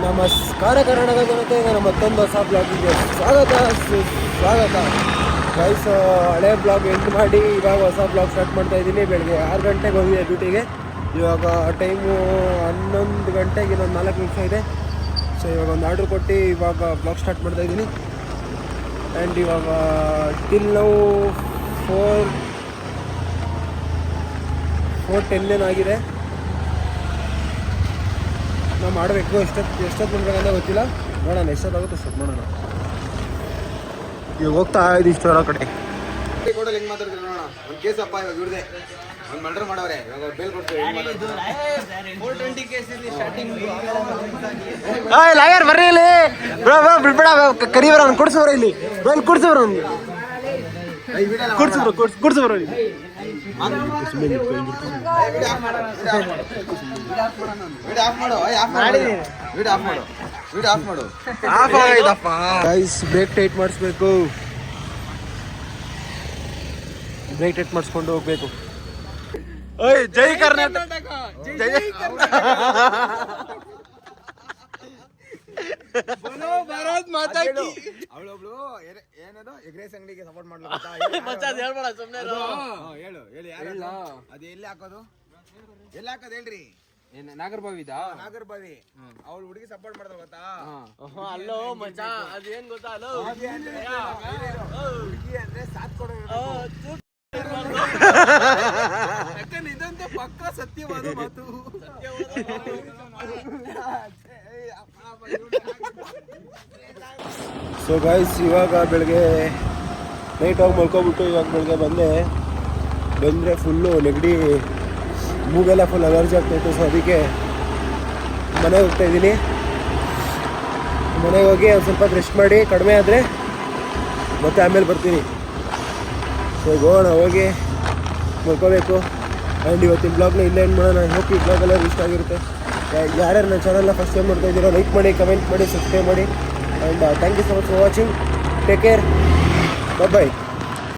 ನಮಸ್ಕಾರ ಕರ್ನಾಟಕ ಜನತೆ, ನನ್ನ ಮತ್ತೊಂದು ಹೊಸ ಬ್ಲಾಗಿಗೆ ಸ್ವಾಗತ. ಗೈಸ್, ಹಳೆ ಬ್ಲಾಗ್ ಎಂಡ್ ಮಾಡಿ ಇವಾಗ ಹೊಸ ಬ್ಲಾಗ್ ಸ್ಟಾರ್ಟ್ ಮಾಡ್ತಾ ಇದ್ದೀನಿ. ಬೆಳಗ್ಗೆ 6 ಗಂಟೆಗೆ ಹೋಗಿದೆ ಡ್ಯೂಟಿಗೆ. ಇವಾಗ ಟೈಮು 11 ಗಂಟೆಗೆ ಇನ್ನೊಂದು 4 ನಿಮಿಷ ಇದೆ. ಸೊ ಇವಾಗ ಒಂದು ಆರ್ಡ್ರ್ ಕೊಟ್ಟು ಇವಾಗ ಬ್ಲಾಗ್ ಸ್ಟಾರ್ಟ್ ಮಾಡ್ತಾ ಇದ್ದೀನಿ. ಆ್ಯಂಡ್ ಇವಾಗ ಟಿಲ್ ನಾವು 4:10 ಆಗಿದೆ. ನಾವು ಮಾಡಬೇಕು. ಎಷ್ಟೊತ್ತು ಮಾಡ್ಬೇಕಂತ ಗೊತ್ತಿಲ್ಲ, ನೋಡೋಣ ಎಷ್ಟೊತ್ತಾಗುತ್ತೆ ಸ್ಟಾರ್ಟ್ ಮಾಡೋಣ. ಇವಾಗ ಹೋಗ್ತಾ ಇದ್ದೀವಿ ಇಷ್ಟರ ಕಡೆ. ಕೊಡಲ್ಲ ಹೆಂಗೆ ಮಾತಾಡ್ತಾರೆ ನೋಡೋಣ. ಒಂದು ಕೇಸಪ್ಪ ಇವಾಗ ಇವ್ರದೆ ಒಂದು ಮರ್ಡರ್ ಮಾಡವ್ರೆ, ಇವಾಗ ಬೇಲ್ ಕೊಡ್ತೀವಿ. ಲಾಯರ್ ಬರ್ರಿ ಇಲ್ಲಿ, ಬಿಡ್ಬೇಡ, ಕರಿಬರ ಅವ್ನು ಕುಡ್ಸೋರು ಇಲ್ಲಿ, ಬೇಲ್ ಕುಡ್ಸೋರು ಅವ್ನಿಗೆ, ಕುಡ್ಸೋರು ಇಲ್ಲಿ. ಬ್ರೇಕ್ ಟೈಟ್ ಮಾಡಿಸ್ಬೇಕು, ಬ್ರೇಕ್ ಟೈಟ್ ಮಾಡಿಸ್ಕೊಂಡು ಹೋಗ್ಬೇಕು. ಜೈ ಕರ್ನಾಟಕ, ಜೈ ಭಾರತ್ ಮಾತಾ ಕಿ. ಅವಳೊಬ್ಳು ಏನದು ಎಗ್ರೇಸ್ ಅಂಗಡಿಗೆ ಸಪೋರ್ಟ್ ಮಾಡ್ಲಾ ಹೇಳಿ ಅದು ಎಲ್ಲಿ ಹಾಕೋದು ಹೇಳ್ರಿ. ನಾಗರಬಾವಿದ ನಾಗರಬಾವಿ ಅವಳು ಹುಡುಗಿ ಸಪೋರ್ಟ್ ಮಾಡ್ದ ಗೊತ್ತಾ? ಅಲ್ಲೋ ಮಚ್ಚ, ಅದೇನ್ ಗೊತ್ತಾ? ಅಲ್ಲೋ ಹುಡುಗಿ ಅಂದ್ರೆ ಸಾಥ್ ಕೊಡೋ. ಇದಂತ ಪಕ್ಕ ಸತ್ಯವಾದ ಮಾತು. ಸೊ ಗೈಸ್, ಇವಾಗ ಬೆಳಗ್ಗೆ ನೈಟ್ ಹೋಗಿ ಮಲ್ಕೊಬಿಟ್ಟು ಇವಾಗ ಬೆಳಗ್ಗೆ ಬಂದರೆ ಫುಲ್ಲು ನೆಗಡಿ, ಮೂಗೆಲ್ಲ ಫುಲ್ ಅಲರ್ಜಿ ಆಗ್ತಾಯಿತ್ತು. ಸೊ ಅದಕ್ಕೆ ಮನೆಗೆ ಹೋಗ್ತಾಯಿದ್ದೀನಿ. ಮನೆಗೆ ಹೋಗಿ ಒಂದು ಸ್ವಲ್ಪ ರೆಸ್ಟ್ ಮಾಡಿ ಕಡಿಮೆ ಆದರೆ ಮತ್ತೆ ಆಮೇಲೆ ಬರ್ತೀನಿ. ಸೊ ಹೋಗೋಣ, ಹೋಗಿ ಮಲ್ಕೋಬೇಕು. ಆ್ಯಂಡ್ ಇವತ್ತಿನ ಬ್ಲಾಗ್ನ ಇಲ್ಲೇ ಏನು ಮಾಡೋಣ. ಹೋಗಿ ಈ ಬ್ಲಾಗ್ ಎಲ್ಲ ಇಷ್ಟ ಆಗಿರುತ್ತೆ. ಯಾರ್ಯಾರು ನನ್ನ ಚಾನಲ್ನ ಫಸ್ಟ್ ಟೈಮ್ ಮಾಡ್ತಾ ಇದ್ದೀರೋ ಲೈಕ್ ಮಾಡಿ, ಕಮೆಂಟ್ ಮಾಡಿ, ಸಬ್ಸ್ಕ್ರೈಬ್ ಮಾಡಿ. And thank you so much for watching. Take care, bye.